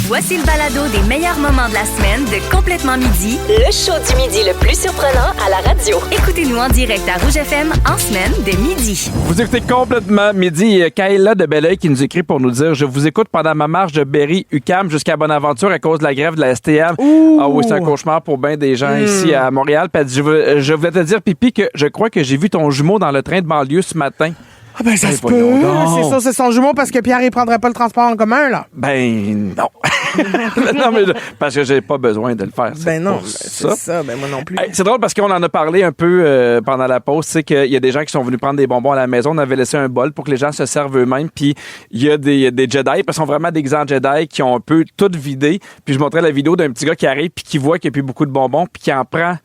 Voici le balado des meilleurs moments de la semaine de Complètement Midi. Le show du midi le plus surprenant à la radio. Écoutez-nous en direct à Rouge FM en semaine dès midi. Vous écoutez Complètement Midi. Kayla de Belleuil qui nous écrit pour nous dire « Je vous écoute pendant ma marche de Berry-UQAM jusqu'à Bonaventure à cause de la grève de la STM. » Ah oui, c'est un cauchemar pour bien des gens ici à Montréal. Puis elle dit, je voulais te dire, Pipi, que je crois que j'ai vu ton jumeau dans le train de banlieue ce matin. Ah ben ça se peut. C'est ça, c'est son jumeau parce que Pierre, il prendrait pas le transport en commun, là. Ben non. Non, mais parce que j'ai pas besoin de le faire. Ben non, c'est ça. Ben moi non plus. Hey, c'est drôle parce qu'on en a parlé un peu pendant la pause. C'est qu'il y a des gens qui sont venus prendre des bonbons à la maison. On avait laissé un bol pour que les gens se servent eux-mêmes. Puis il y a des Jedi, parce qu'ils sont vraiment des grands Jedi qui ont un peu tout vidé. Puis je montrais la vidéo d'un petit gars qui arrive puis qui voit qu'il n'y a plus beaucoup de bonbons puis qui en prend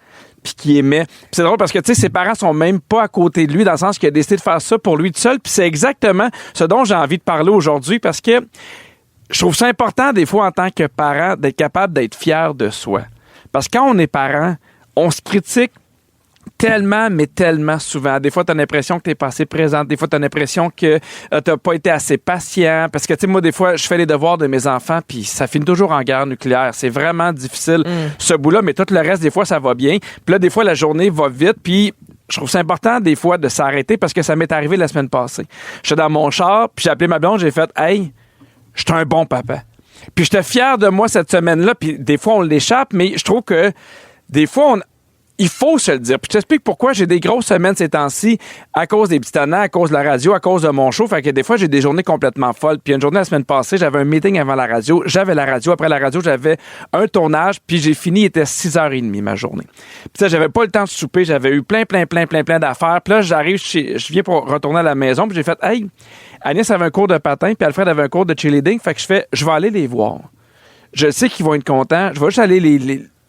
puis qui aimait. Puis c'est drôle parce que, tu sais, ses parents sont même pas à côté de lui, dans le sens qu'il a décidé de faire ça pour lui tout seul. Puis c'est exactement ce dont j'ai envie de parler aujourd'hui, parce que je trouve ça important, des fois, en tant que parent, d'être capable d'être fier de soi. Parce que quand on est parent, on se critique tellement, mais tellement souvent. Des fois, tu as l'impression que tu n'es pas assez présente. Des fois, tu as l'impression que tu n'as pas été assez patient. Parce que, tu sais, moi, des fois, je fais les devoirs de mes enfants, puis ça finit toujours en guerre nucléaire. C'est vraiment difficile, ce bout-là. Mais tout le reste, des fois, ça va bien. Puis là, des fois, la journée va vite. Puis je trouve ça important, des fois, de s'arrêter parce que ça m'est arrivé la semaine passée. J'étais dans mon char, puis j'ai appelé ma blonde, j'ai fait « Hey, je suis un bon papa. » Puis j'étais fier de moi cette semaine-là. Puis des fois, on l'échappe, mais je trouve que des fois, il faut se le dire. Puis je t'explique pourquoi j'ai des grosses semaines ces temps-ci à cause des petits tannants, à cause de la radio, à cause de mon show. Fait que des fois, j'ai des journées complètement folles. Puis une journée la semaine passée, j'avais un meeting avant la radio. J'avais la radio. Après la radio, j'avais un tournage. Puis j'ai fini, il était 6h30 ma journée. Puis ça, j'avais pas le temps de souper. J'avais eu plein d'affaires. Puis là, je viens pour retourner à la maison. Puis j'ai fait, hey, Agnès avait un cours de patin. Puis Alfred avait un cours de cheerleading. Fait que je vais aller les voir. Je sais qu'ils vont être contents. Je vais juste aller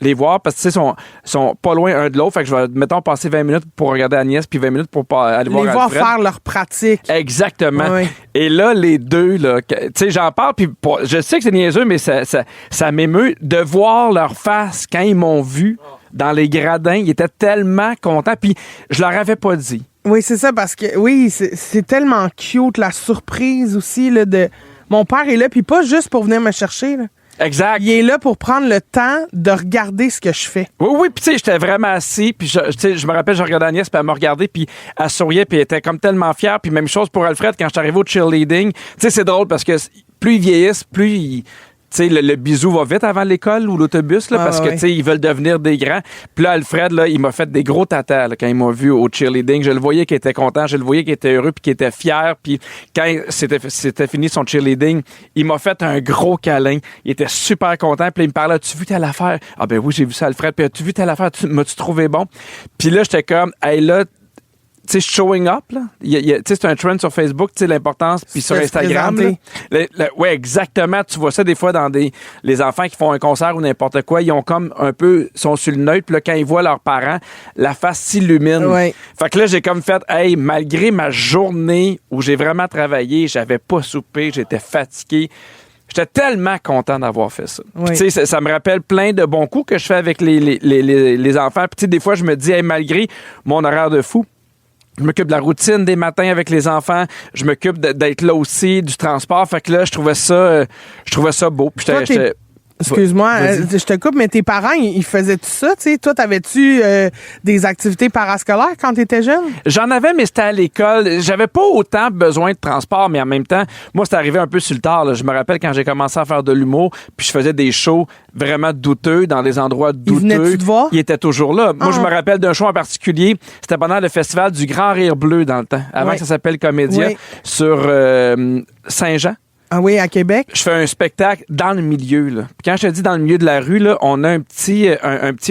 les voir parce que, tu sais, sont pas loin un de l'autre. Fait que je vais, mettons, passer 20 minutes pour regarder Agnès puis 20 minutes pour aller voir Alfred. Les voir faire leur pratique. Exactement. Oui. Et là, les deux, là, tu sais, j'en parle puis je sais que c'est niaiseux, mais ça m'émeut de voir leur face quand ils m'ont vu dans les gradins. Ils étaient tellement contents puis je leur avais pas dit. Oui, c'est ça, parce que, oui, c'est tellement cute, la surprise aussi, là, de... Mon père est là, puis pas juste pour venir me chercher, là. Exact. Il est là pour prendre le temps de regarder ce que je fais. Oui, puis tu sais, j'étais vraiment assis, puis je me rappelle, je regardais Agnès, puis elle me regardait, puis elle souriait, puis elle était comme tellement fière. Puis même chose pour Alfred, quand je suis arrivé au cheerleading. Tu sais, c'est drôle, parce que plus ils vieillissent, plus ils... Tu sais, le bisou va vite avant l'école ou l'autobus, là, parce que, tu sais, ils veulent devenir des grands. Puis là, Alfred, là, il m'a fait des gros tatas, là, quand il m'a vu au cheerleading. Je le voyais qu'il était content, je le voyais qu'il était heureux, puis qu'il était fier. Puis quand c'était fini son cheerleading, il m'a fait un gros câlin. Il était super content. Puis là, il me parlait, as-tu vu telle affaire? Ah ben oui, j'ai vu ça, Alfred. Puis as-tu vu telle affaire? M'as-tu trouvé bon? Puis là, j'étais comme, hey, là, tu sais, showing up, là. Tu sais, c'est un trend sur Facebook, tu sais, l'importance, puis sur Instagram, oui, exactement. Tu vois ça des fois dans les enfants qui font un concert ou n'importe quoi, ils ont comme un peu, sont sur le neutre, puis là, quand ils voient leurs parents, la face s'illumine. Ouais. Fait que là, j'ai comme fait, hey, malgré ma journée où j'ai vraiment travaillé, j'avais pas soupé, j'étais fatigué. J'étais tellement content d'avoir fait ça. Oui. Tu sais, ça me rappelle plein de bons coups que je fais avec les enfants. Puis tu sais, des fois, je me dis, hey, malgré mon horaire de fou, je m'occupe de la routine des matins avec les enfants. Je m'occupe d'être là aussi, du transport. Fait que là, je trouvais ça beau. Puis Excuse-moi, je te coupe, mais tes parents, ils faisaient tout ça, tu sais? Toi, t'avais-tu des activités parascolaires quand t'étais jeune? J'en avais, mais c'était à l'école. J'avais pas autant besoin de transport, mais en même temps, moi, c'est arrivé un peu sur le tard, là. Je me rappelle quand j'ai commencé à faire de l'humour, puis je faisais des shows vraiment douteux, dans des endroits douteux. Venais-tu te voir? Il était toujours là. Moi, je me rappelle d'un show en particulier. C'était pendant le festival du Grand Rire Bleu dans le temps, avant que ça s'appelle Comédia, sur Saint-Jean. Ah oui, à Québec? Je fais un spectacle dans le milieu, là. Puis quand je te dis dans le milieu de la rue, là, on a un petit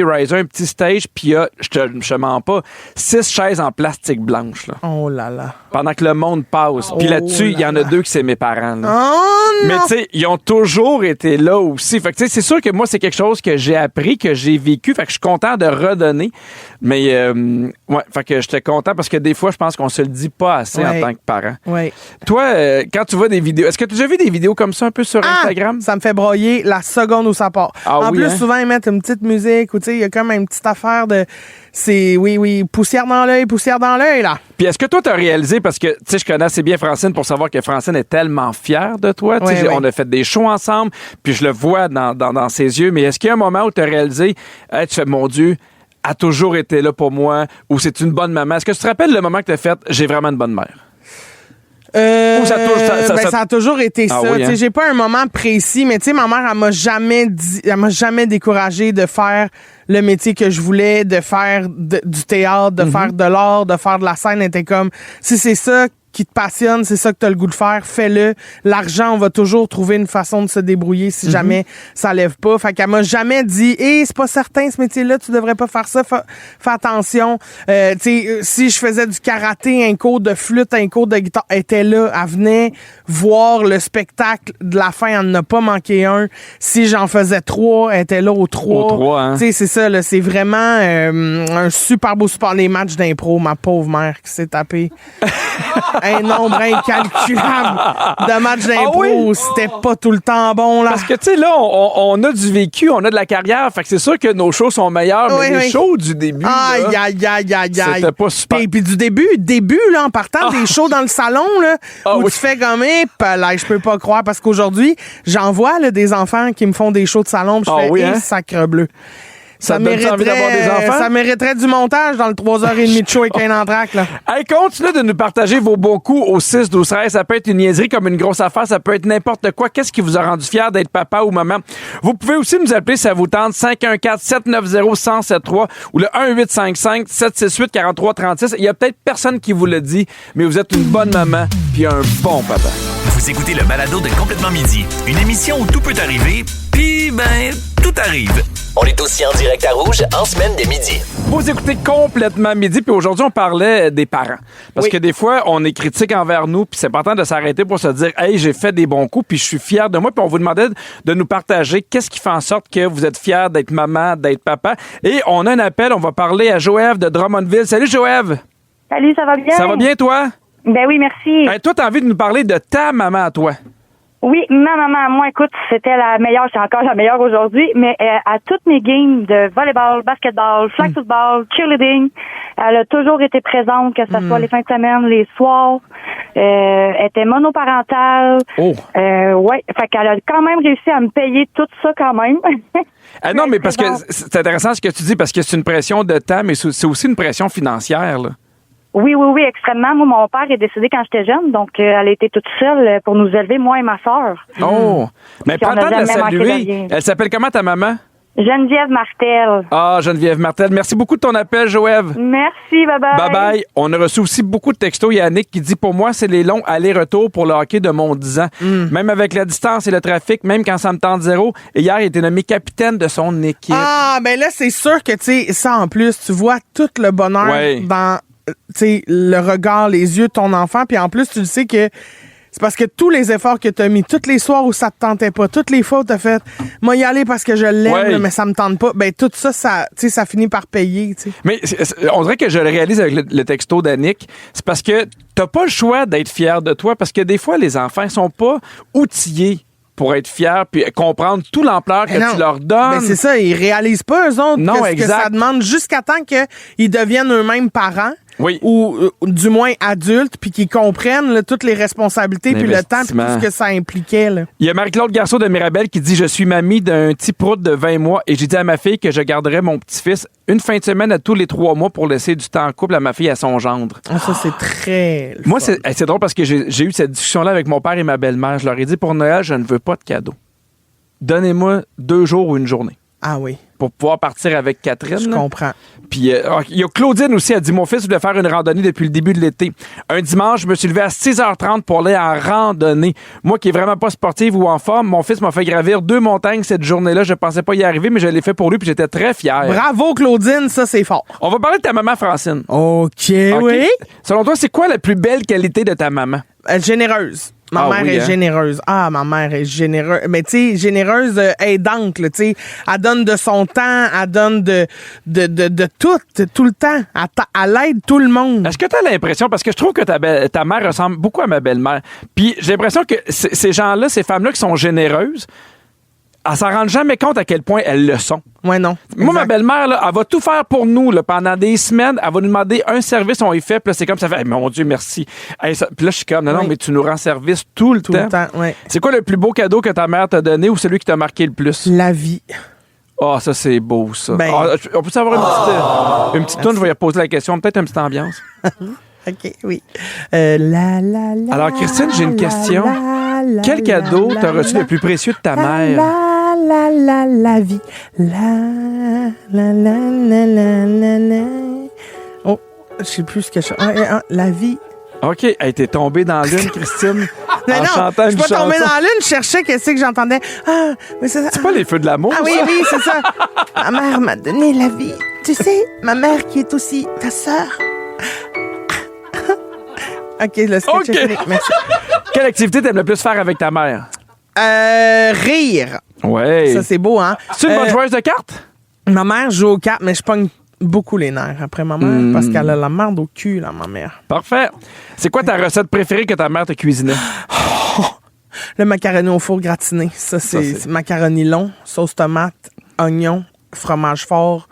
riser, un petit stage, puis il y a, je te mens pas, 6 chaises en plastique blanche, là. Oh là là. Pendant que le monde passe. Puis là-dessus, il y en a 2 que c'est mes parents, là. Oh non! Mais tu sais, ils ont toujours été là aussi. Fait que tu sais, c'est sûr que moi, c'est quelque chose que j'ai appris, que j'ai vécu. Fait que je suis content de redonner. Mais ouais, fait que j'étais content parce que des fois, je pense qu'on se le dit pas assez en tant que parent. Ouais. Toi, quand tu vois des vidéos, est-ce que tu as déjà vu vu des vidéos comme ça un peu sur Instagram? Ça me fait broyer la seconde où ça part. En plus, souvent, ils mettent une petite musique ou tu sais, il y a comme une petite affaire de... C'est, oui, poussière dans l'œil, là. Puis est-ce que toi, t'as réalisé, parce que, tu sais, je connais assez bien Francine pour savoir que Francine est tellement fière de toi. Tu sais, on a fait des shows ensemble, puis je le vois dans ses yeux. Mais est-ce qu'il y a un moment où t'as réalisé, hey, tu fais, mon Dieu, a toujours été là pour moi, ou c'est une bonne maman? Est-ce que tu te rappelles le moment que t'as fait, j'ai vraiment une bonne mère? Ça a toujours été ça. Oui, hein? J'ai pas un moment précis, mais tu sais, ma mère, elle m'a jamais découragé de faire le métier que je voulais, de faire du théâtre, de faire de l'art, de faire de la scène. Elle était comme, si c'est ça qui te passionne, c'est ça que tu as le goût de faire, fais-le. L'argent, on va toujours trouver une façon de se débrouiller si jamais ça lève pas. Fait qu'elle m'a jamais dit, c'est pas certain ce métier-là, tu devrais pas faire ça, fais attention. Tu sais, si je faisais du karaté, un cours de flûte, un cours de guitare, elle était là, elle venait voir le spectacle de la fin, elle n'en a pas manqué un. Si j'en faisais 3, elle était là aux 3. Aux 3, hein? Tu sais, c'est ça, là, c'est vraiment un super beau support. Les matchs d'impro, ma pauvre mère qui s'est tapée un nombre incalculable de matchs d'impro. C'était pas tout le temps bon, là. Parce que, tu sais, là, on a du vécu, on a de la carrière. Fait que c'est sûr que nos shows sont meilleurs, mais les shows du début, aïe. c'était pas super. Puis du début, là, en partant des shows dans le salon, là, où tu fais comme, là, je peux pas croire, parce qu'aujourd'hui, j'en vois, là, des enfants qui me font des shows de salon, pis je fais, sacre bleu. Ça mériterait du montage dans le 3h30 de show avec un entracte, là. Hey, continue de nous partager vos bons coups au 6, 12, 13. Ça peut être une niaiserie comme une grosse affaire. Ça peut être n'importe quoi. Qu'est-ce qui vous a rendu fier d'être papa ou maman? Vous pouvez aussi nous appeler si ça vous tente. 514-790-1073 ou le 1855-768-4336. Il y a peut-être personne qui vous le dit, mais vous êtes une bonne maman puis un bon papa. Vous écoutez le balado de Complètement Midi. Une émission où tout peut arriver, puis tout arrive. On est aussi en direct à Rouge en semaine dès midi. Vous écoutez Complètement Midi, puis aujourd'hui, on parlait des parents. Parce que des fois, on est critique envers nous, puis c'est important de s'arrêter pour se dire « Hey, j'ai fait des bons coups, puis je suis fier de moi. » Puis on vous demandait de nous partager qu'est-ce qui fait en sorte que vous êtes fier d'être maman, d'être papa. Et on a un appel, on va parler à Joëve de Drummondville. Salut, Joëve! Salut, ça va bien? Ça va bien, toi? Ben oui, merci. Toi, t'as envie de nous parler de ta maman à toi. Oui, ma maman, moi, écoute, c'était la meilleure, c'est encore la meilleure aujourd'hui, mais à toutes mes games de volleyball, basketball, flag football, cheerleading, elle a toujours été présente, que ce soit les fins de semaine, les soirs. Elle était monoparentale. Ouais, fait qu'elle a quand même réussi à me payer tout ça quand même. Non, mais parce que c'est intéressant ce que tu dis, parce que c'est une pression de temps, mais c'est aussi une pression financière, là. Oui, extrêmement. Moi, mon père est décédé quand j'étais jeune, donc elle était toute seule pour nous élever, moi et ma sœur. Oh! Mais prends le temps de la saluer. Elle s'appelle comment, ta maman? Geneviève Martel. Ah, Geneviève Martel. Merci beaucoup de ton appel, Joëve. Merci, bye-bye. Bye-bye. On a reçu aussi beaucoup de textos. Il y a Annick qui dit, pour moi, c'est les longs allers-retours pour le hockey de mon 10 ans. Même avec la distance et le trafic, même quand ça me tente zéro. Et hier, il a été nommé capitaine de son équipe. Ah, ben là, c'est sûr que, tu sais, ça en plus, tu vois tout le bonheur dans... T'sais, le regard, les yeux de ton enfant, puis en plus, tu le sais que c'est parce que tous les efforts que t'as mis, tous les soirs où ça te tentait pas, toutes les fois où t'as fait « moi y aller parce que je l'aime, là, mais ça me tente pas », ben tout ça, ça finit par payer, t'sais. Mais on dirait que je le réalise avec le texto d'Annick, c'est parce que t'as pas le choix d'être fier de toi, parce que des fois, les enfants, ils sont pas outillés pour être fiers puis comprendre toute l'ampleur que tu leur donnes. Ben c'est ça, ils réalisent pas eux autres que ça demande jusqu'à temps qu'ils deviennent eux-mêmes parents. Oui. Ou du moins adultes, puis qu'ils comprennent là, toutes les responsabilités, puis le temps, puis tout ce que ça impliquait. Là. Il y a Marie-Claude Garceau de Mirabel qui dit « Je suis mamie d'un petit prout de 20 mois et j'ai dit à ma fille que je garderais mon petit-fils une fin de semaine à tous les 3 mois pour laisser du temps en couple à ma fille et à son gendre. » Ça, c'est très... Moi, c'est drôle parce que j'ai eu cette discussion-là avec mon père et ma belle-mère. Je leur ai dit « Pour Noël, je ne veux pas de cadeau. Donnez-moi 2 jours ou une journée. » Ah oui. Pour pouvoir partir avec Catherine. Je comprends. Puis il y a Claudine aussi, elle dit « Mon fils voulait faire une randonnée depuis le début de l'été. Un dimanche, je me suis levé à 6h30 pour aller en randonnée. Moi qui est vraiment pas sportive ou en forme, mon fils m'a fait gravir 2 montagnes cette journée-là. Je pensais pas y arriver, mais je l'ai fait pour lui puis j'étais très fier. » Bravo Claudine, ça c'est fort. On va parler de ta maman Francine. OK, oui. Selon toi, c'est quoi la plus belle qualité de ta maman? Généreuse. Ma mère est hein? généreuse. Ah, ma mère est généreuse. Mais tu sais, généreuse aidante, tu sais. Elle donne de son temps, elle donne de tout le temps. Elle aide tout le monde. Est-ce que tu as l'impression, parce que je trouve que ta mère ressemble beaucoup à ma belle-mère, puis j'ai l'impression que ces gens-là, ces femmes-là qui sont généreuses, elles s'en rendent jamais compte à quel point elles le sont. Ouais, non. Moi, Exact. ma belle-mère, là, elle va tout faire pour nous là, pendant des semaines. Elle va nous demander un service, on y fait. Puis là, c'est comme ça fait, hey, mon Dieu, merci. Hey, puis là, je suis comme, non, Oui. mais tu nous rends service tout le Tout temps. le temps, ouais. C'est quoi le plus beau cadeau que ta mère t'a donné ou celui qui t'a marqué le plus? La vie. Ah, ça, c'est beau, ça. Ben- On peut savoir une petite toune, je vais y reposer la question, peut-être une petite ambiance. OK, oui. La. Alors, Christine, j'ai une question. la, Quel cadeau la, t'as reçu la, le plus précieux de ta la, mère? La vie. La. Oh, je sais plus ce que je... la vie. OK, hey, t'es tombée dans l'une, Christine, Mais en non, chantant je suis une pas tombée chanson. dans l'une, je cherchais qu'est-ce que j'entendais. Ah, mais c'est Pas les feux de l'amour, Ah oui, ça? oui, c'est ça. Ma mère m'a donné la vie. Tu sais, ma mère qui est aussi ta sœur. OK, le sketch OK. est fini. Merci. Quelle activité t'aimes le plus faire avec ta mère? Rire. Ouais. Ça, c'est beau, hein? C'est une bonne joueuse de cartes? Ma mère joue aux cartes, mais je pogne beaucoup les nerfs après ma mère parce qu'elle a la merde au cul, là, ma mère. Parfait. C'est quoi ta recette préférée que ta mère t'a cuisinée? Le macaroni au four gratiné. Ça, c'est macaroni long, sauce tomate, oignon, fromage fort.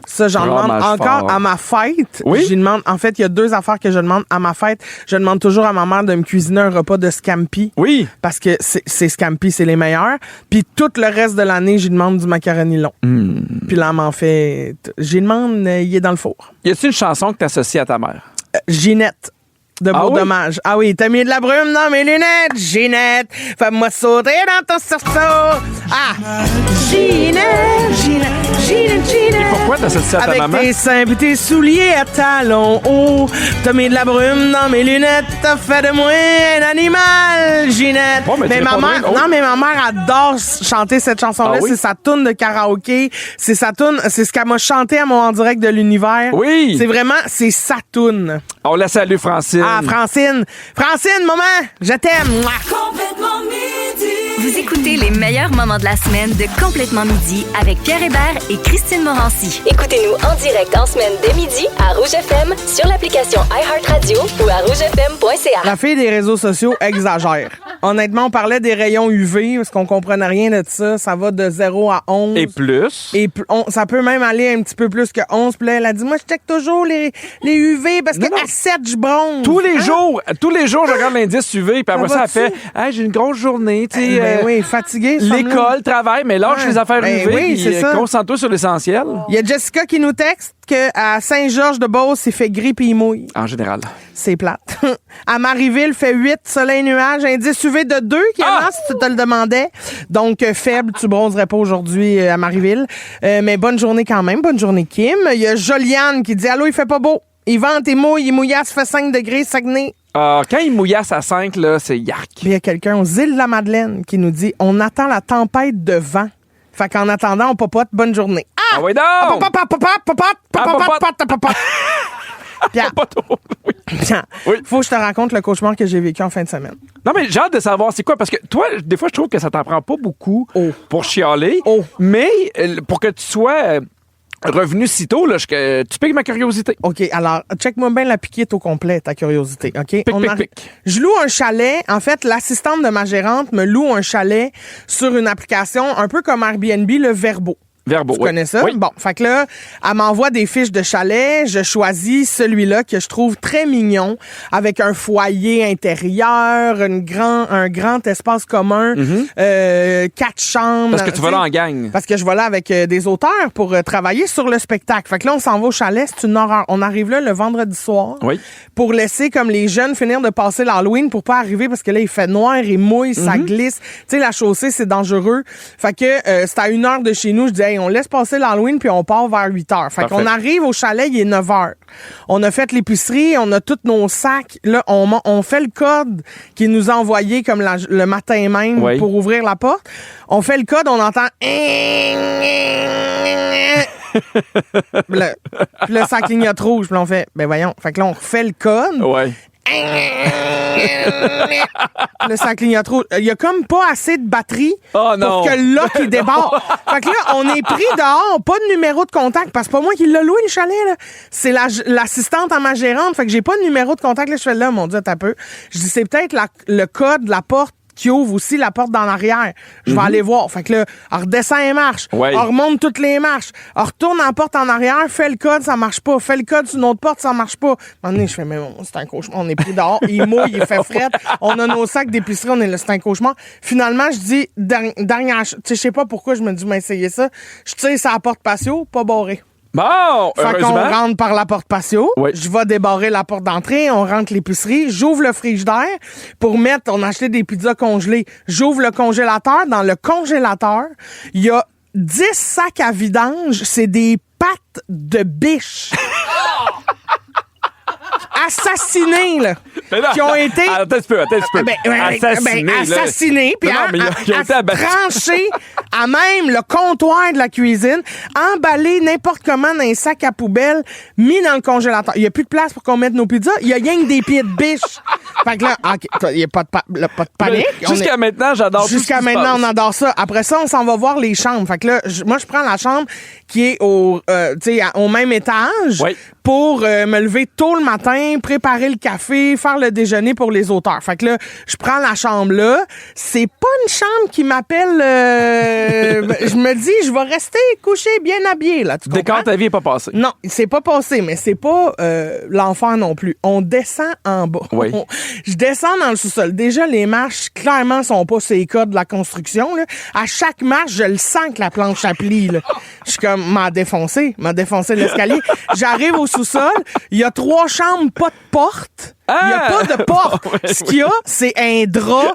Ça, j'en demande Fromage encore fort. à ma fête. Oui? J'y demande, en fait, il y a 2 affaires que je demande à ma fête. Je demande toujours à ma mère de me cuisiner un repas de scampi. Oui. Parce que c'est scampi, c'est les meilleurs. Puis tout le reste de l'année, j'y demande du macaroni long. Puis là, elle m'en fait... J'y demande, il est dans le four. Y a-t-il une chanson que t'associes à ta mère? Ginette. De Ah beau oui? dommage. Ah oui, t'as mis de la brume dans mes lunettes, Ginette. Fais-moi sauter dans ton sursaut. Ah! Ginette. Pourquoi t'associes ça à ta Avec maman? tes seins pis tes souliers à talons hauts. T'as mis de la brume dans mes lunettes. T'as fait de moi un animal, Ginette. Oh, mais tu ma réponds mère, bien. Oh. non, mais ma mère adore chanter cette chanson-là. Ah oui? C'est sa toune de karaoké. C'est sa toune, c'est ce qu'elle m'a chanté à mon En direct de l'univers. Oui. C'est vraiment, c'est sa toune. On la salue, Francine. Ah, Francine. Francine, maman, je t'aime. Mouah. Vous écoutez les meilleurs moments de la semaine de Complètement Midi avec Pierre Hébert et Christine Morancy. Écoutez-nous en direct en semaine dès midi à Rouge FM, sur l'application iHeartRadio ou à rougefm.ca. La fille des réseaux sociaux exagère. Honnêtement, on parlait des rayons UV parce qu'on comprenait rien de ça. Ça va de 0 à 11. Et plus. Et ça peut même aller un petit peu plus que 11. Puis là, elle a dit, moi, je check toujours les UV parce Non, qu'à non. 7, je bronze. Tous les Hein? jours, je regarde l'indice UV, puis après ça, elle va-tu? fait hey, j'ai une grosse journée, tu sais. Ben oui, fatiguée. cette femme-là. L'école, travail, mais lâche Ouais. les affaires Ben UV, oui, puis c'est ça. concentre-toi sur l'essentiel. Il y a Jessica qui nous texte qu'à Saint-Georges-de-Beauce, il fait gris puis il mouille. En général. C'est plate. À Marieville, fait 8, soleil, nuage, indice UV de 2, qui est là, si tu te le demandais. Donc, faible, tu bronzerais pas aujourd'hui à Marieville. Mais bonne journée quand même. Bonne journée, Kim. Il y a Joliane qui dit, allô, il fait pas beau. Il vente et mouille, il mouillasse, fait 5 degrés, Saguenay. Quand il mouillasse à 5, là, c'est yark. Puis il y a quelqu'un aux îles de la Madeleine qui nous dit, on attend la tempête de vent. Fait qu'en attendant, on popote, bonne journée. Ah oui, non! Pierre, Pas trop. Oui. Oui. faut que je te raconte le cauchemar que j'ai vécu en fin de semaine. Non, mais j'ai hâte de savoir c'est quoi, parce que toi, des fois, je trouve que ça t'en prend pas beaucoup pour chialer, mais pour que tu sois revenu si tôt, là, tu piques ma curiosité. OK, alors, check-moi bien la piquette au complet, ta curiosité, OK? Pic. Je loue un chalet. En fait, l'assistante de ma gérante me loue un chalet sur une application un peu comme Airbnb, le Verbo. Verbo, Tu oui. connais ça? Oui. Bon, fait que là, elle m'envoie des fiches de chalet. Je choisis celui-là que je trouve très mignon, avec un foyer intérieur, un grand espace commun, 4 chambres. Parce que tu vas là en gang. Parce que je vais là avec des auteurs pour travailler sur le spectacle. Fait que là, on s'en va au chalet, c'est une horreur. On arrive là le vendredi soir Oui. pour laisser comme les jeunes finir de passer l'Halloween pour pas arriver parce que là, il fait noir, il mouille, ça glisse. Tu sais, la chaussée, c'est dangereux. Fait que c'est à 1 heure de chez nous. Je dis, hey, on laisse passer l'Halloween puis on part vers 8 heures. Fait Parfait. qu'on arrive au chalet, il est 9 heures. On a fait l'épicerie, on a tous nos sacs. Là, on fait le code qu'il nous a envoyé comme le matin même Oui. pour ouvrir la porte. On fait le code, on entend... Puis là, ça clignote rouge. Puis là, on fait, ben voyons. Fait que là, on refait le code. Ouais. Là, ça clignote trop. Il y a comme pas assez de batterie Oh non. pour que le lock, il débarre. Fait que là, on est pris dehors, pas de numéro de contact, parce que c'est pas moi qui l'ai loué, le chalet, là. C'est l'assistante à ma gérante. Fait que j'ai pas de numéro de contact. Là, je fais là, mon Dieu, t'as peu. Je dis, c'est peut-être le code de la porte qui ouvre aussi la porte dans l'arrière. Je vais aller voir. Fait que là, on redescend les marches. Ouais. On remonte toutes les marches. On retourne en porte en arrière, fait le code, ça marche pas. Fait le code sur une autre porte, ça marche pas. À un moment donné, je fais, mais bon, c'est un cauchemar. On est pris dehors, il mouille, il fait fret. On a nos sacs d'épicerie, on est là, c'est un cauchemar. Finalement, je dis, dernière, tu sais, je sais pas pourquoi je me dis, mais essayez ça. Je tire sur la porte patio, pas barrée. Bon, Fait qu'on heureusement. rentre par la porte patio. Oui. Je vais débarrer la porte d'entrée. On rentre l'épicerie. J'ouvre le frigidaire pour mettre... On a acheté des pizzas congelées. J'ouvre le congélateur. Dans le congélateur, il y a 10 sacs à vidange. C'est des pattes de biche. Assassinées, là. Mais non, qui ont été... Attends un petit peu. Assassinés, puis Non, mais ils ont été abattus. tranchés à même le comptoir de la cuisine, emballés n'importe comment dans un sac à poubelle, mis dans le congélateur. Il n'y a plus de place pour qu'on mette nos pizzas. Il y a rien que des pieds de biche. Fait que là, il n'y a pas de panique. Jusqu'à maintenant, j'adore tout ce qui Jusqu'à se maintenant, passe. on adore ça. Après ça, on s'en va voir les chambres. Fait que là, moi, je prends la chambre qui est au même étage Oui. pour me lever tôt le matin, préparer le café, faire le déjeuner pour les auteurs. Fait que là, je prends la chambre là. C'est pas une chambre qui m'appelle... je me dis, je vais rester couché bien habillé, là. Tu comprends? Décor, ta vie n'est pas passée. Non, c'est pas passé, mais c'est pas l'enfer non plus. On descend en bas. Oui. Je descends dans le sous-sol. Déjà, les marches, clairement, sont pas ces codes de la construction. Là. À chaque marche, je le sens que la planche applique. Là. Je suis comme, m'a défoncé l'escalier. J'arrive au sous-sol, il y a 3 chambres, pas de porte. Il n'y a pas de porte. Ouais, Ce qu'il y a, c'est un drap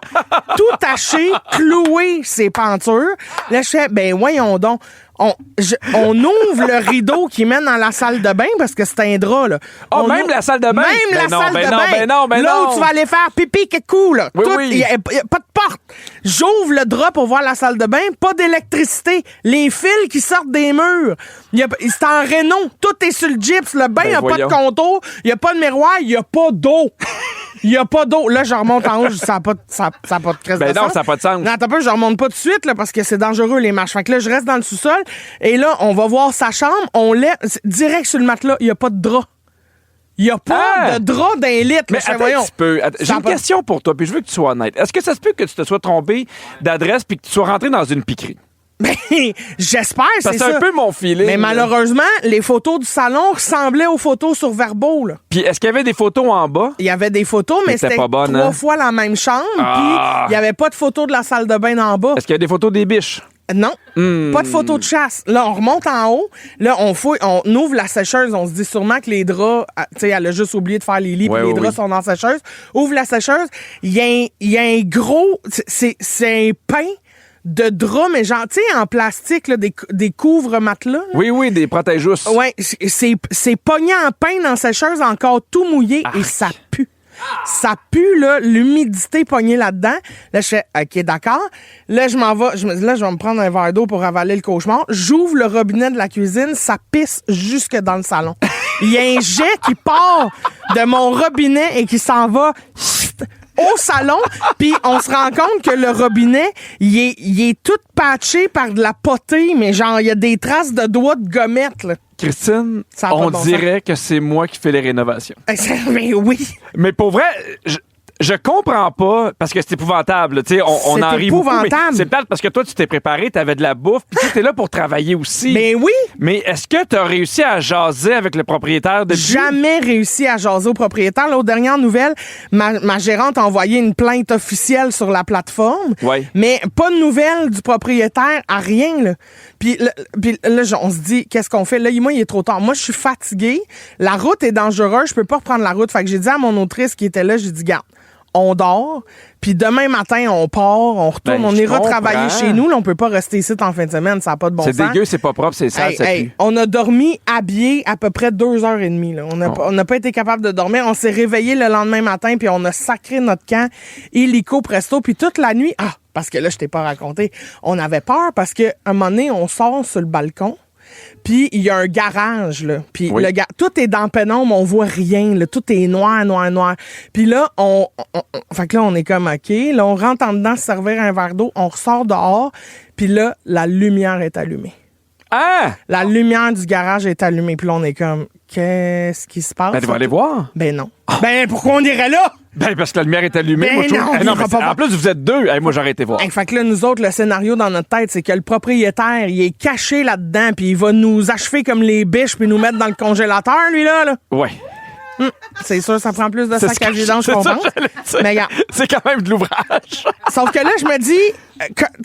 tout taché, cloué ses pentures. Là, je fais, ben voyons donc. On ouvre le rideau qui mène dans la salle de bain parce que c'est un drap, là. Oh, On même ouvre- la salle de bain? Même Ben la non, salle ben de non, bain. ben non, ben là non. où tu vas aller faire pipi, quelque là. Oui, Tout, oui. il y a pas de porte. J'ouvre le drap pour voir la salle de bain. Pas d'électricité. Les fils qui sortent des murs. C'est en Renault. Tout est sur le gyps. Le bain, il n'y a pas de voyons. contour. Il n'y a pas de miroir. Il n'y a pas d'eau. Il n'y a pas d'eau. Là, je remonte en haut. Ça n'a pas de crèse Ben de non, sens. ça n'a pas de sens. Non, attends un peu, je remonte pas tout de suite là, parce que c'est dangereux les marches. Fait que là, je reste dans le sous-sol et là, on va voir sa chambre. On lève direct sur le matelas. Il n'y a pas de drap. Il n'y a pas de drap d'un lit. Mais attends un petit peu. J'ai Ça une va- question pour toi, puis je veux que tu sois honnête. Est-ce que ça se peut que tu te sois trompé d'adresse puis que tu sois rentré dans une piquerie? Ben, j'espère, Ça, c'est c'est ça. un peu mon feeling. Mais là. malheureusement, les photos du salon ressemblaient aux photos sur Verbo. Là. Puis est-ce qu'il y avait des photos en bas? Il y avait des photos, mais C'était c'était pas bonne, 3 hein? fois la même chambre. Ah. Puis il n'y avait pas de photos de la salle de bain en bas. Est-ce qu'il y a des photos des biches? Non, pas de photos de chasse. Là, on remonte en haut. Là, on ouvre la sécheuse. On se dit sûrement que les draps, tu sais, elle a juste oublié de faire les lits, Ouais, puis les oui, draps oui. sont dans la sécheuse. Ouvre la sécheuse. Il y a un gros... C'est un pain de draps, mais genre, tu sais, en plastique, là, des couvre-matelas. là. Oui, des protège-ousses. Ouais, c'est pogné en pain dans la sécheuse, encore tout mouillé, et ça pue. Ça pue, là, l'humidité pognée là-dedans. Là, je fais, OK, d'accord. Là, je m'en vais, je vais me prendre un verre d'eau pour avaler le cauchemar. J'ouvre le robinet de la cuisine, ça pisse jusque dans le salon. Il y a un jet qui part de mon robinet et qui s'en va au salon, puis on se rend compte que le robinet, il est tout patché par de la potée, mais genre, il y a des traces de doigts de gommette, là. Christine, Ça a pas on de bon dirait que c'est moi qui fais les rénovations. Mais oui. Mais pour vrai, je comprends pas, parce que c'est épouvantable. Tu sais, on C'est en rit beaucoup, mais épouvantable. c'est plate parce que toi, tu t'es préparé, t'avais de la bouffe, puis tu étais là pour travailler aussi. Mais oui. Mais est-ce que tu as réussi à jaser avec le propriétaire depuis? Jamais réussi à jaser au propriétaire. Là, aux dernières nouvelles, ma gérante a envoyé une plainte officielle sur la plateforme. Ouais. Mais pas de nouvelles du propriétaire, à rien, là. Puis là, on se dit, qu'est-ce qu'on fait? Là, moi, il est trop tard. Moi, je suis fatiguée. La route est dangereuse. Je peux pas reprendre la route. Fait que j'ai dit à mon autrice qui était là, j'ai dit, garde, on dort, puis demain matin, on part, on retourne, Ben, on je ira comprends. travailler chez nous. Là, on peut pas rester ici en fin de semaine, ça n'a pas de bon C'est sens. dégueu, c'est pas propre, c'est sale, ça pue. On a dormi habillé à peu près 2h30. Là. On n'a pas été capable de dormir. On s'est réveillé le lendemain matin, puis on a sacré notre camp illico presto, puis toute la nuit... parce que là, je t'ai pas raconté. On avait peur parce qu'à un moment donné, on sort sur le balcon, Puis il y a un garage, là. Puis tout est dans la pénombre, on voit rien, là. Tout est noir. Puis là, fait que là, on est comme, OK. Là, on rentre en dedans, se servir un verre d'eau, on ressort dehors. Puis là, la lumière est allumée. Ah! La lumière du garage est allumée. Puis là, on est comme, qu'est-ce qui se passe? Ben, tu vas aller voir. Ben non. Ben, pourquoi on irait là? Ben, parce que la lumière est allumée. Ben moi, je trouve- non, Eh on ira pas en voir. plus, vous êtes deux. Moi, j'aurais été voir. Fait que là, nous autres, le scénario dans notre tête, c'est que le propriétaire, il est caché là-dedans, puis il va nous achever comme les biches, puis nous mettre dans le congélateur, lui, là. Ouais. C'est sûr, ça prend plus de C'est sac à ce que- vidange c'est qu'on ça pense. que j'allais dire. Mais regarde. C'est quand même de l'ouvrage. Sauf que là, je me dis,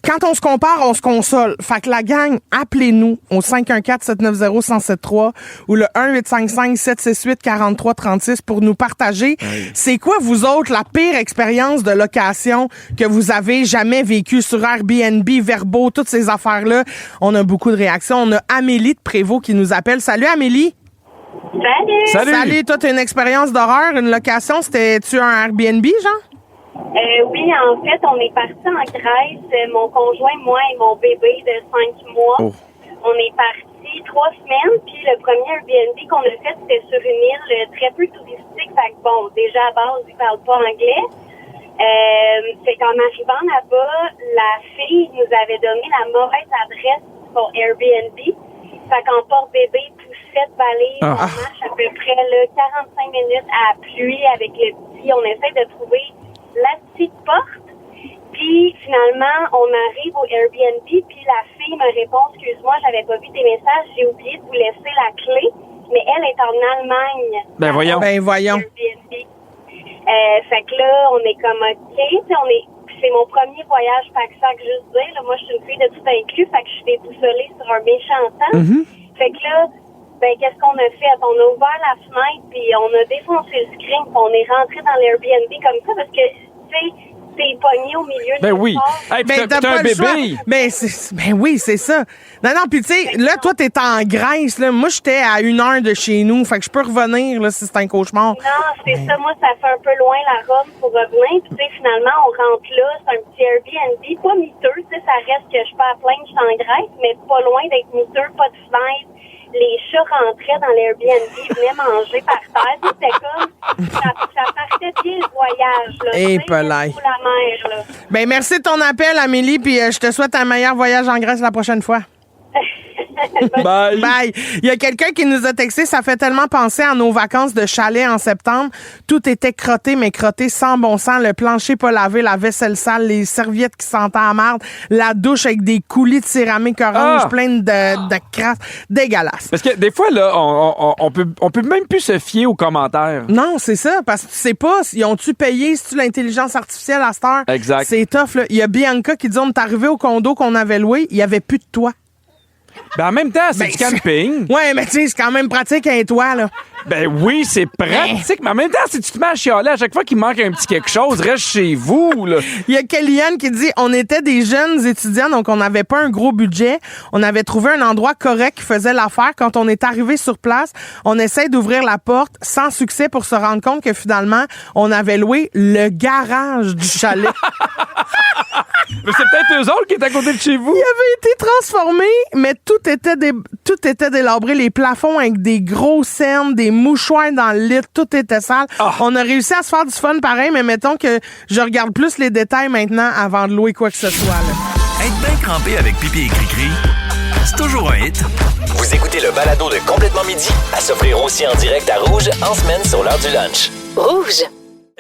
quand on se compare, on se console. Fait que la gang, appelez-nous au 514-790-1073 ou le 1-855-768-4336 pour nous partager. C'est quoi, vous autres, la pire expérience de location que vous avez jamais vécue sur Airbnb, Verbo, toutes ces affaires-là? On a beaucoup de réactions. On a Amélie de Prévost qui nous appelle. Salut, Amélie. Salut, toi, t'as une expérience d'horreur, une location. C'était-tu un Airbnb, genre? Oui, en fait, on est parti en Grèce. Mon conjoint, moi et mon bébé de 5 mois. Oh. On est parti 3 semaines. Puis le premier Airbnb qu'on a fait, c'était sur une île très peu touristique. Fait que bon, déjà à base, ils parlent pas anglais. Fait qu'en arrivant là-bas, la fille nous avait donné la mauvaise adresse pour Airbnb. Fait qu'en porte-bébé, poussette, balise, on marche à peu près là, 45 minutes à la pluie avec le petit. On essaie de trouver la petite porte. Puis finalement, on arrive au Airbnb, puis la fille me répond, excuse-moi, j'avais pas vu tes messages, j'ai oublié de vous laisser la clé. Mais elle est en Allemagne. Ben voyons. Airbnb. Fait que là, on est comme OK, c'est mon premier voyage pack-sac, juste dire. Là, moi, je suis une fille de tout inclus, fait que je suis déboussolée sur un méchant temps. Fait que là, ben, qu'est-ce qu'on a fait? On a ouvert la fenêtre, puis on a défoncé le screen, puis on est rentré dans l'Airbnb comme ça, parce que, tu sais, t'es pogné au milieu de Ben oui. l'histoire. Hey, puis Ben, t'as un pas le choix. bébé. Ben oui, c'est ça. Non, puis tu sais, là, toi, t'es en Grèce, là. Moi, j'étais à 1 heure de chez nous. Fait que je peux revenir, là, si c'est un cauchemar. Non, c'est ça. Moi, ça fait un peu loin la Rome pour revenir. Puis, tu sais, finalement, on rentre là. C'est un petit Airbnb. Pas miteux. Tu sais, ça reste que je suis pas à plaindre, je suis en Grèce, mais pas loin d'être miteux. Pas de fenêtre. Les chats rentraient dans l'Airbnb, venaient manger par terre. C'était comme... Ça partait bien le voyage, là. Et Tu sais, pelaille. sous la mer, là. Ben merci de ton appel, Amélie, puis je te souhaite un meilleur voyage en Grèce la prochaine fois. Bye. Bye. Il y a quelqu'un qui nous a texté, ça fait tellement penser à nos vacances de chalet en septembre. Tout était crotté, mais crotté sans bon sens. Le plancher pas lavé, la vaisselle sale, les serviettes qui sentaient à marde, la douche avec des coulis de céramique orange pleines de crasse. Dégueulasse. Parce que des fois, là, on peut même plus se fier aux commentaires. Non, c'est ça, parce que tu sais pas, ils ont-tu payé, si tu l'intelligence artificielle à cette heure? Exact. C'est tough, là. Il y a Bianca qui dit, on est arrivé au condo qu'on avait loué, il y avait plus de toit. Ben, en même temps, c'est du camping. Ouais, mais tu sais, c'est quand même pratique un toit, là. Ben oui, c'est pratique, mais en même temps, si tu te mets à chialer à chaque fois qu'il manque un petit quelque chose, reste chez vous, là. Il y a Kellyanne qui dit, on était des jeunes étudiants, donc on n'avait pas un gros budget. On avait trouvé un endroit correct qui faisait l'affaire. Quand on est arrivé sur place, on essaie d'ouvrir la porte sans succès pour se rendre compte que finalement, on avait loué le garage du chalet. Mais c'est peut-être eux autres qui étaient à côté de chez vous. Il avait été transformé, mais tout était délabré. Les plafonds avec des gros cernes, des mouchoirs dans le lit, tout était sale. On a réussi à se faire du fun pareil, mais mettons que je regarde plus les détails maintenant avant de louer quoi que ce soit. Là. Être bien crampé avec pipi et cri-cri, c'est toujours un hit. Vous écoutez le balado de Complètement Midi, à s'offrir aussi en direct à Rouge en semaine sur l'heure du lunch. Rouge.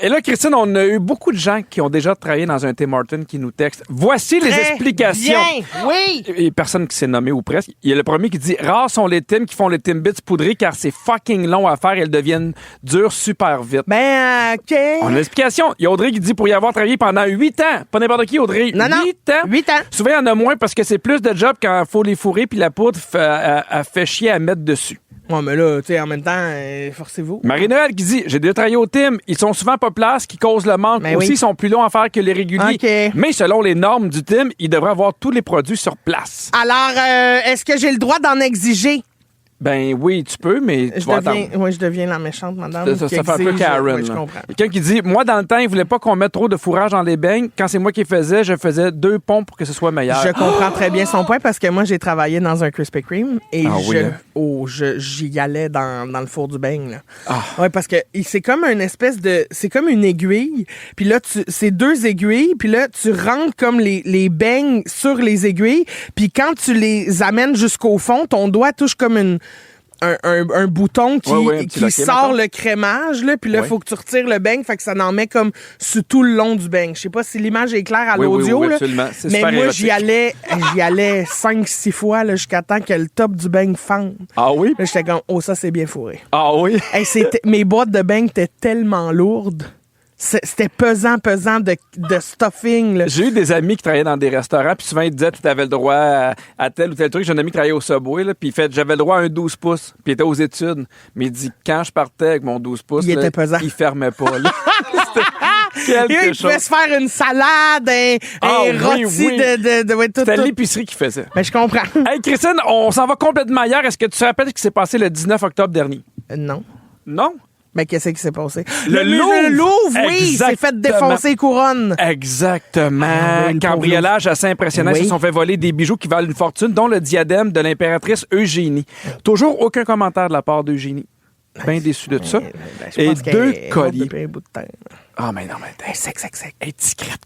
Et là, Christine, on a eu beaucoup de gens qui ont déjà travaillé dans un Tim Hortons qui nous textent. Voici les explications. Bien, oui. Et personne qui s'est nommé ou presque. Il y a le premier qui dit « Rares sont les Timbits qui font les Timbits poudrés car c'est fucking long à faire et elles deviennent dures super vite. » Ben, OK. On a l'explication. Il y a Audrey qui dit pour y avoir travaillé pendant 8 ans. Pas n'importe qui, Audrey. Non, 8 ans. 8 ans. Souvent, il y en a moins parce que c'est plus de job quand il faut les fourrer puis la poudre elle fait chier à mettre dessus. Ouais, mais là, tu sais, en même temps, forcez-vous. Marie-Noël qui dit « J'ai déjà travaillé au Tim. Ils sont souvent pas places, qui causent le manque. Ben Aussi, oui. ils sont plus longs à faire que les réguliers. OK. Mais selon les normes du Tim, ils devraient avoir tous les produits sur place. » Alors, est-ce que j'ai le droit d'en exiger? Ben oui, tu peux, mais tu vas attendre. Je deviens la méchante madame. Ça fait un peu Karen. Je comprends. Quelqu'un qui dit, moi, dans le temps, il voulait pas qu'on mette trop de fourrage dans les beignes. Quand c'est moi qui faisais, je faisais 2 ponts pour que ce soit meilleur. Je comprends très bien son point parce que moi, j'ai travaillé dans un Krispy Kreme et j'y allais dans le four du beigne. Là. Ouais, parce que c'est comme une espèce de... C'est comme une aiguille. Puis là, c'est 2 aiguilles. Puis là, tu rentres comme les beignes sur les aiguilles. Puis quand tu les amènes jusqu'au fond, ton doigt touche comme un bouton qui sort le crémage, là, puis là, il faut que tu retires le beigne, fait que ça en met comme sur tout le long du beigne. Je sais pas si l'image est claire à l'audio, là, mais moi, j'y allais 5-6 fois là, jusqu'à temps que le top du beigne fende. Ah oui? Là, j'étais comme, ça, c'est bien fourré. Ah oui? Hey, mes boîtes de beigne étaient tellement lourdes. C'était pesant de stuffing. Là. J'ai eu des amis qui travaillaient dans des restaurants, puis souvent ils disaient tu avais le droit à tel ou tel truc. J'ai un ami qui travaillait au Subway, là, puis il fait j'avais le droit à un 12 pouces, puis il était aux études. Mais il dit quand je partais avec mon 12 pouces, était pesant. Il fermait pas. Là. Il pouvait se faire une salade, un rôti de tout. C'était l'épicerie qui faisait. Mais je comprends. Hey Christine, on s'en va complètement ailleurs. Est-ce que tu te rappelles ce qui s'est passé le 19 octobre dernier? Non. Non? Mais qu'est-ce qui s'est passé? Le Louvre, oui, s'est fait défoncer couronne. Exactement. Cambriolage assez impressionnant. Ils se sont fait voler des bijoux qui valent une fortune, dont le diadème de l'impératrice Eugénie. Toujours aucun commentaire de la part d'Eugénie. Bien déçu de ça. Et 2 colliers. Ah, mais non, mais elle est sec. Elle est discrète.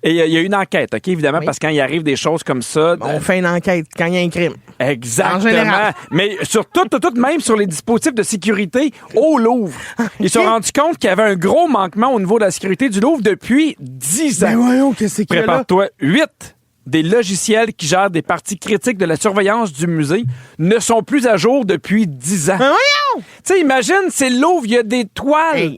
Et il y a une enquête, OK, évidemment, parce que quand il arrive des choses comme ça... On fait une enquête quand il y a un crime. Exactement. En général. Mais sur tout, même sur les dispositifs de sécurité au Louvre. Ils se sont rendus compte qu'il y avait un gros manquement au niveau de la sécurité du Louvre depuis 10 ans. Ben voyons, qu'est-ce qu'il y a là? Prépare-toi, 8 des logiciels qui gèrent des parties critiques de la surveillance du musée ne sont plus à jour depuis 10 ans. Ben voyons! Tu sais, imagine, c'est le Louvre, il y a des toiles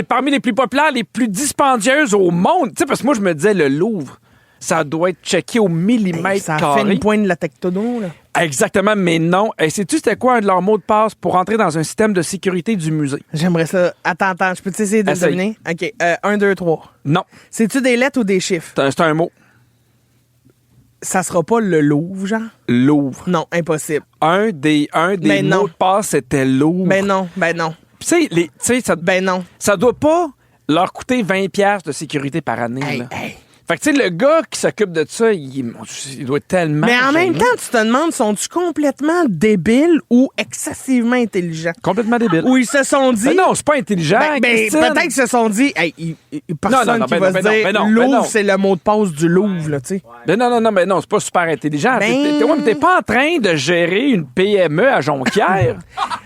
parmi les plus populaires, les plus dispendieuses au monde. Tu sais, parce que moi, je me disais, le Louvre, ça doit être checké au millimètre ça carré. Ça fait une pointe de la tectono, là. Exactement, mais non. Et sais-tu c'était quoi un de leurs mots de passe pour entrer dans un système de sécurité du musée? J'aimerais ça. Attends, je peux essayer de deviner? OK, 1, 2, 3. Non. C'est-tu des lettres ou des chiffres? C'est un mot. Ça sera pas le Louvre, genre? Louvre. Non, impossible. Un des mots de passe, c'était Louvre. Ben non. Tu sais, Ben non. Ça doit pas leur coûter 20$ de sécurité par année. Là. Fait que, tu sais, le gars qui s'occupe de ça, il doit être tellement... Mais en même temps, tu te demandes, sont-tu complètement débiles ou excessivement intelligents? Complètement débiles. Ou ils se sont dit... Ben non, c'est pas intelligent, peut-être qu'ils se sont dit... personne qui va se dire Louvre, c'est le mot de passe du Louvre, là, tu sais. Ben non, c'est pas super intelligent. T'es pas en train de gérer une PME à Jonquière.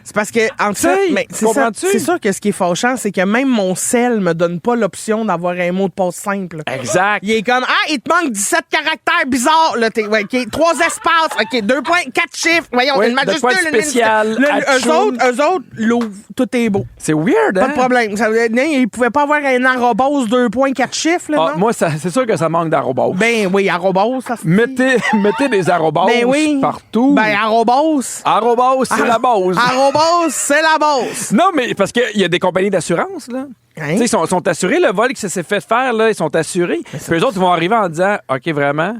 C'est parce que, en fait, c'est sûr que ce qui est fâchant, c'est que même mon sel me donne pas l'option d'avoir un mot de passe simple. Exact. Il est comme, il te manque 17 caractères bizarres. Là, 3 espaces, 2 points, 4 chiffres. Voyons, une majuscule, une spécial. Eux autres, Louvre, tout est beau. C'est weird, Pas de problème. Ils pouvaient pas avoir un arrobase 2 points, 4 chiffres, là, non? Moi, c'est sûr que ça manque d'arrobase. Ben oui, arrobase, ça se mettez des arrobases partout. Ben, arrobase. Arrobase, c'est la base. Arrobase, c'est la base. Non, mais parce qu'il y a des compagnies d'assurance, là. Hein? Ils sont assurés, le vol qui s'est fait faire, là, ils sont assurés. Puis eux autres, ils vont arriver en disant, OK, vraiment,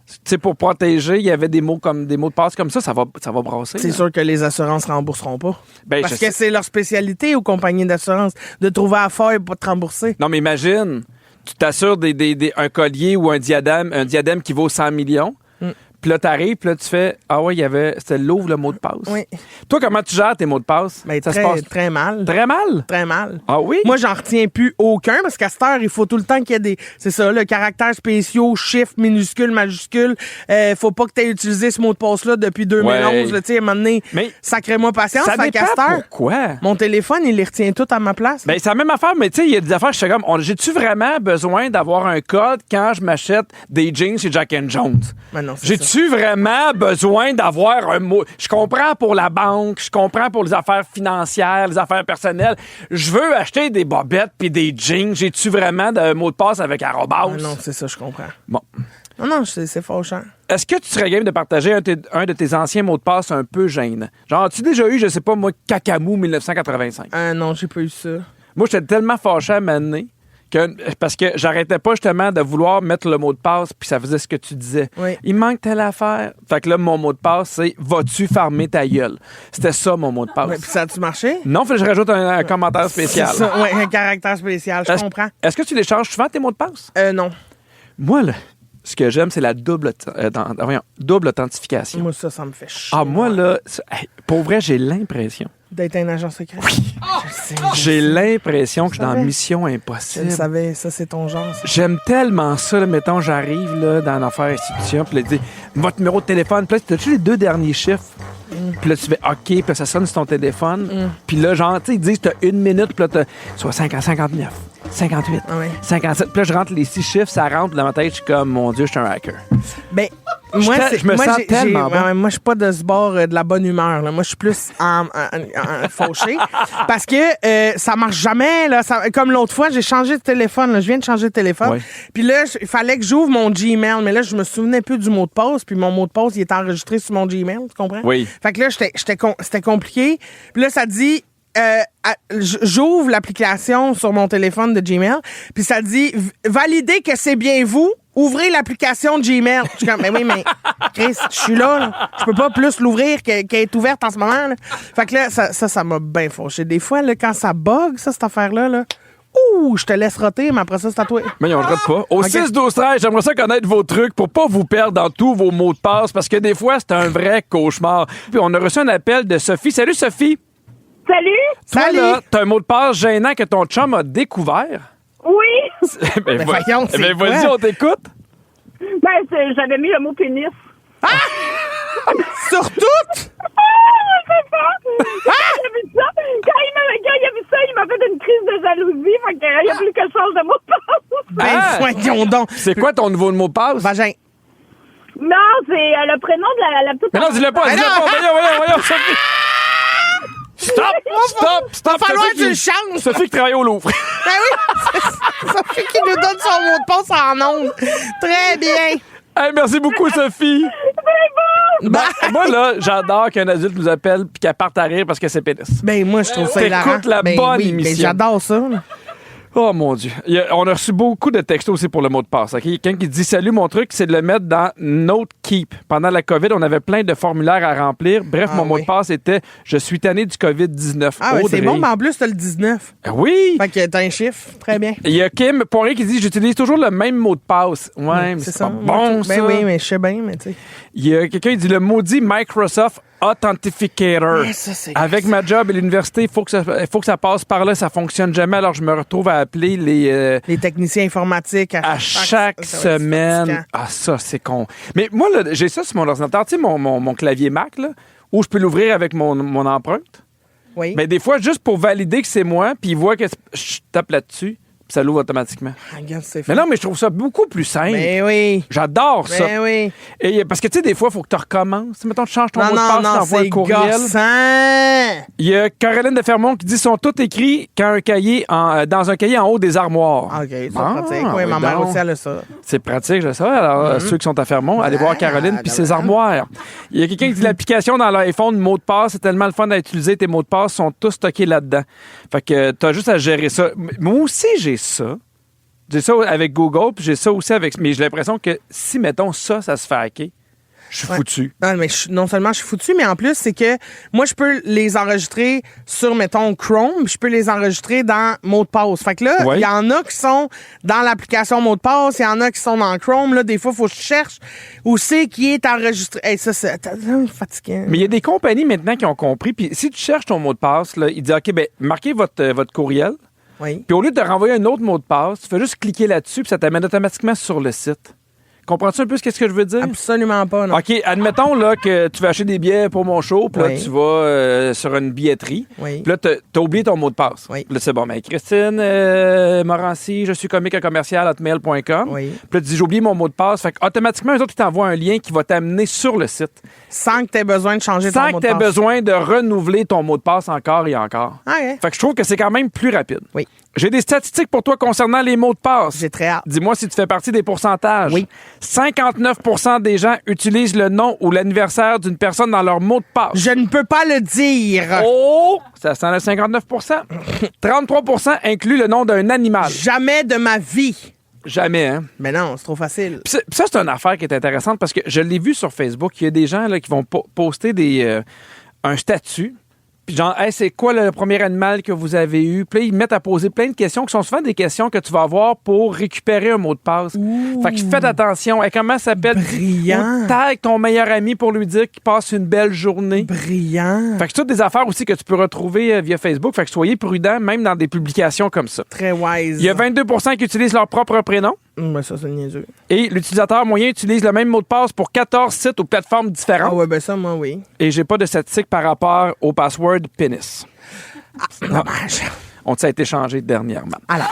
tu sais, pour protéger, il y avait des mots de passe comme ça va brasser. C'est sûr que les assurances ne rembourseront pas. Parce que c'est leur spécialité aux compagnies d'assurance de trouver à faire et pas te rembourser. Non, mais imagine, tu t'assures un collier ou un diadème qui vaut 100 millions. Puis là, t'arrives, puis là, tu fais c'était Louvre, le mot de passe. Oui. Toi, comment tu gères tes mots de passe? Ben, ça se passe très mal. Très mal? Très mal. Ah oui? Moi, j'en retiens plus aucun parce qu'à cette heure, il faut tout le temps qu'il y ait c'est ça, le caractère spéciaux, chiffres, minuscules, majuscules. Faut pas que tu aies utilisé ce mot de passe-là depuis 2011. Tu sais, à un moment donné, sacrez-moi patience. Ça dépend pourquoi. Mon téléphone, il les retient tout à ma place. Ben, c'est la même affaire, mais tu sais, il y a des affaires, je suis comme, j'ai-tu vraiment besoin d'avoir un code quand je m'achète des jeans chez Jack & Jones? Ben non, j'ai-tu vraiment besoin d'avoir un mot? Je comprends pour la banque, je comprends pour les affaires financières, les affaires personnelles. Je veux acheter des bobettes puis des jeans. J'ai-tu vraiment un mot de passe avec arrobas? Non, c'est ça, je comprends. Bon. Non, c'est fâchant. Est-ce que tu serais game de partager un de tes anciens mots de passe un peu gênants? Genre, as-tu déjà eu, je sais pas moi, Cacamou 1985? Non, j'ai pas eu ça. Moi, j'étais tellement fâché à m'amener Parce que j'arrêtais pas justement de vouloir mettre le mot de passe, puis ça faisait ce que tu disais. Oui. Il manque telle affaire. Fait que là, mon mot de passe, c'est « Vas-tu farmer ta gueule? » C'était ça, mon mot de passe. Ouais, puis ça a-tu marché? Non, faut que je rajoute un commentaire spécial. C'est ça, ouais, un caractère spécial, je comprends. Est-ce que tu les changes souvent, tes mots de passe? Non. Moi, là, ce que j'aime, c'est la double authentification. Moi, ça me fait chier. Ah, moi, là, pour vrai, j'ai l'impression. D'être un agent secret? Oui. J'ai l'impression que je suis dans Mission Impossible. Je le savais, ça, c'est ton genre. Ça. J'aime tellement ça, là, mettons, j'arrive là, dans l'affaire institution, puis là, il dit votre numéro de téléphone, puis là, t'as-tu les 2 derniers chiffres? Puis là, tu fais OK, puis là, ça sonne sur ton téléphone. Puis là, genre, tu sais, ils disent t'as 1 minute, puis là, t'as soit 59, 58, 57. Puis là, je rentre les 6 chiffres, ça rentre, puis dans ma tête, je suis comme, mon Dieu, je suis un hacker. Ben, moi, je me sens tellement bon. Moi, je suis pas de ce bord de la bonne humeur. Là. Moi, je suis plus en fauché. Parce que ça marche jamais. Là. Comme l'autre fois, j'ai changé de téléphone. Là. Je viens de changer de téléphone. Ouais. Puis là, il fallait que j'ouvre mon Gmail. Mais là, je me souvenais plus du mot de passe. Puis mon mot de passe, il est enregistré sur mon Gmail. Tu comprends? Oui. Fait que là, c'était compliqué. Puis là, ça dit... j'ouvre l'application sur mon téléphone de Gmail, puis ça dit « Validez que c'est bien vous, ouvrez l'application de Gmail. » Je suis comme « Mais oui, mais Chris, je suis là. Je peux pas plus l'ouvrir qu'elle est ouverte en ce moment. » Là. Fait que là, ça m'a bien fauché. Des fois, là, quand ça bug, cette affaire-là, là, je te laisse roter, mais après ça, c'est à toi. Mais on ne rate pas. Au 6-12-13, j'aimerais ça connaître vos trucs pour pas vous perdre dans tous vos mots de passe, parce que des fois, c'est un vrai cauchemar. Puis on a reçu un appel de Sophie. Salut, Sophie! Salut! Toi, là, t'as un mot de passe gênant que ton chum a découvert. Oui! Ben, voyons, c'est vas-y, quoi? on t'écoute. J'avais mis le mot pénis. Sur tout? C'est ça! Quand il a vu ça, il m'a fait une crise de jalousie. Fait qu'il a fallu que je change de mot de passe. Ben, voyons donc. C'est quoi ton nouveau mot de passe? Vagin. Non, c'est le prénom de la petite... Mais non, dis-le pas, dis-le pas. Voyons, Sophie. Stop! Va falloir que tu le Sophie changes. Sophie qui travaille au Louvre. Ben oui, c'est Sophie qui nous donne son mot de passe en ondes. Très bien. Hey, merci beaucoup, Sophie. Ben, moi, là, j'adore qu'un adulte nous appelle puis qu'elle parte à rire parce que c'est pénis. Ben moi, je trouve ça hilarant. T'écoutes la bonne émission. Ben, j'adore ça. Là. Oh mon Dieu. On a reçu beaucoup de textos aussi pour le mot de passe. Okay? Quelqu'un qui dit « Salut, mon truc, c'est de le mettre dans NoteKeep. Pendant la COVID, on avait plein de formulaires à remplir. Bref, mon mot de passe était « Je suis tanné du COVID-19. » Ah ouais, c'est bon, mais en plus, t'as le 19. Oui! Fait que t'as un chiffre. Très bien. Il y a Kim Poirier qui dit « J'utilise toujours le même mot de passe. » Ouais, mais c'est pas bon, ça. Ben oui, mais je sais bien, mais tu sais. Il y a quelqu'un qui dit « Le maudit Microsoft Authentificator. Ça, Avec ma job et l'université, il faut que ça passe par là. Ça fonctionne jamais. Alors, je me retrouve à appeler les techniciens informatiques à chaque semaine. Ah, ça, c'est con. Mais moi, là, j'ai ça sur mon ordinateur. Tu sais, mon clavier Mac, là, où je peux l'ouvrir avec mon empreinte. Oui. Mais des fois, juste pour valider que c'est moi, puis il voit que je tape là-dessus. Puis ça l'ouvre automatiquement. Regarde, c'est mais non, mais je trouve ça beaucoup plus simple. Mais oui. J'adore ça. Mais oui. Et, parce que, tu sais, des fois, il faut que tu recommences. Mettons, tu changes ton mot de passe, tu t'envoies un courriel. Gossant. Il y a Caroline de Fermont qui dit qu'ils sont tous écrits dans un cahier en haut des armoires. OK, c'est pratique. Oui, ma mère aussi, elle a ça. C'est pratique, je sais. Alors, ceux qui sont à Fermont, allez voir Caroline puis ses armoires. Il y a quelqu'un qui dit l'application dans l'iPhone, le mot de passe, c'est tellement le fun à utiliser. Tes mots de passe sont tous stockés là-dedans. Fait que tu as juste à gérer ça. Moi aussi, j'ai ça. J'ai ça avec Google, puis j'ai ça aussi avec... Mais j'ai l'impression que si, mettons, ça se fait hacker, je suis foutu. Non, mais non seulement je suis foutu, mais en plus, c'est que moi, je peux les enregistrer sur, mettons, Chrome, je peux les enregistrer dans mot de passe. Fait que là, il y en a qui sont dans l'application mot de passe, il y en a qui sont dans Chrome. Là, des fois, il faut que je cherche où c'est qui est enregistré. Hey, ça, c'est fatigant. Mais il y a des compagnies maintenant qui ont compris, puis si tu cherches ton mot de passe, là, ils disent, OK, ben marquez votre courriel. Oui. Puis au lieu de renvoyer un autre mot de passe, tu fais juste cliquer là-dessus puis ça t'amène automatiquement sur le site. Comprends-tu un peu ce que je veux dire? Absolument pas, non. OK, admettons là, que tu vas acheter des billets pour mon show, puis là, tu vas sur une billetterie. Oui. Puis là, t'as oublié ton mot de passe. Oui. Puis là, c'est bon. Mais Christine Morancy, je suis comique@commercial@hotmail.com. Oui. Puis là, tu dis, j'ai oublié mon mot de passe. Fait qu'automatiquement, eux autres, ils t'envoient un lien qui va t'amener sur le site. Sans que tu aies besoin de changer ton mot de passe. Sans que tu aies besoin de renouveler ton mot de passe encore et encore. OK. Fait que je trouve que c'est quand même plus rapide. Oui. J'ai des statistiques pour toi concernant les mots de passe. J'ai très hâte. Dis-moi si tu fais partie des pourcentages. Oui. 59% des gens utilisent le nom ou l'anniversaire d'une personne dans leur mot de passe. Je ne peux pas le dire. Oh! Ça sent le 59%. 33% inclut le nom d'un animal. Jamais de ma vie. Jamais, hein? Mais non, c'est trop facile. Puis ça, c'est une affaire qui est intéressante parce que je l'ai vu sur Facebook. Il y a des gens là, qui vont poster un statut. Puis genre, hey, c'est quoi le premier animal que vous avez eu? Puis là, ils mettent à poser plein de questions qui sont souvent des questions que tu vas avoir pour récupérer un mot de passe. Fait que faites attention. Hey, comment ça s'appelle? Brillant. Ou tag ton meilleur ami pour lui dire qu'il passe une belle journée. Brillant. Fait que c'est toutes des affaires aussi que tu peux retrouver via Facebook. Fait que soyez prudents, même dans des publications comme ça. Très wise. Il y a 22% qui utilisent leur propre prénom. Ben ça, c'est niaiseux. Et l'utilisateur moyen utilise le même mot de passe pour 14 sites ou plateformes différentes. Ah ouais, ben ça, moi, oui. Et j'ai pas de statistique par rapport au password pénis. Dommage. On a été changé dernièrement. Alors.